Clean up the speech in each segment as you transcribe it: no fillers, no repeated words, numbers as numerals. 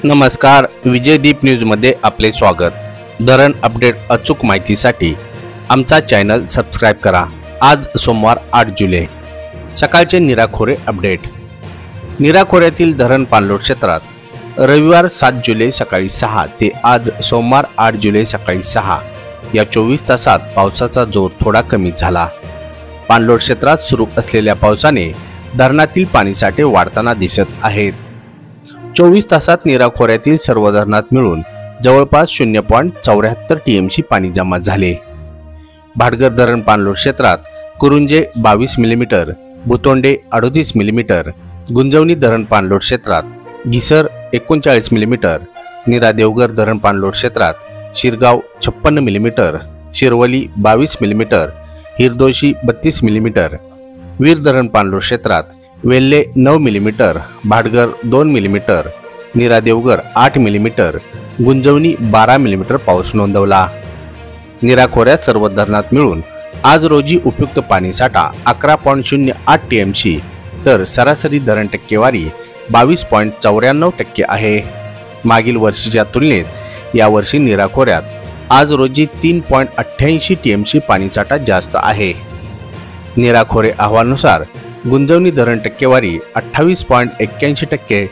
नमस्कार, विजयदीप न्यूजमध्ये आपले स्वागत। धरण अपडेट अचूक माहितीसाठी आमचा चॅनल सबस्क्राइब करा। आज सोमवार 8 जुलै सकाळचे नीरा खोरे अपडेट। नीरा खोऱ्यातील धरण पाणलोट क्षेत्रात रविवार 7 जुलै सकाळी 6 ते आज सोमवार 8 जुलै सकाळी 6 या 24 तासात पावसाचा जोर थोडा कमी झाला। पाणलोट क्षेत्रात सुरू असलेल्या पावसाने धरणातील पाणीसाठे वाढताना दिसत आहेत। 24 तासात नीरा खोऱ्यातील सर्व धरणात मिळून जवळपास 0.74 टीएमसी पाणी जमा झाले। भाटघर धरण पाणलोट क्षेत्रात कुरुंजे 22 मिलीमीटर, भुतोंडे 38 मिलीमीटर, गुंजवणी धरण पाणलोट क्षेत्रात घिसर 39 मिलीमीटर, नीरा देवघर धरण पाणलोट क्षेत्रात Shirgaon 56 millimetre, Shirwali 22 millimetre, Hirdoshi 32 millimetre, Veer धरण पाणलोट क्षेत्रात Velhe 9 millimetre, Bhatghar 2 millimetre, Nira Devghar 8 millimetre, Gunjawani 12 millimetre पाऊस नोंदवला। नीरा खोऱ्यात सर्व धरणात मिळून आज रोजी उपयुक्त पाणीसाठा 11.08 टीएमसी तर सरासरी धरण टक्केवारी 22.94% आहे। मागील वर्षीच्या तुलनेत यावर्षी नीरा खोऱ्यात आज रोजी 3.88 टीएमसी पाणीसाठा जास्त आहे। नीरा खोरे अहवालानुसार गुंजवणी धरण टक्केवारी 28.81%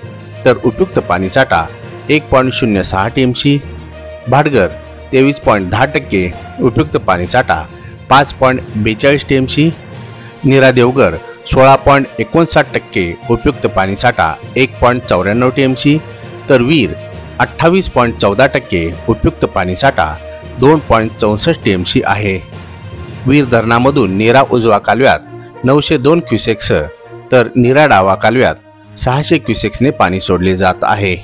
तर उपयुक्त पाणीसाठा 1.06 टीएमसी, भाटघर 23.10%, उपयुक्त पाणीसाठा 5.42 टीएमसी, नीरा देवघर 16.59%, उपयुक्त पाणीसाठा 1.94 टीएमसी तर वीर 28.14%, उपयुक्त पाणीसाठा 2.64 टीएमसी आहे। वीर धरणामधून नीरा उजवा कालव्यात 902 क्युसेक्स तर नीरा डावा कालव्यात 600 क्युसेक्सने पाणी सोडले जात आहे।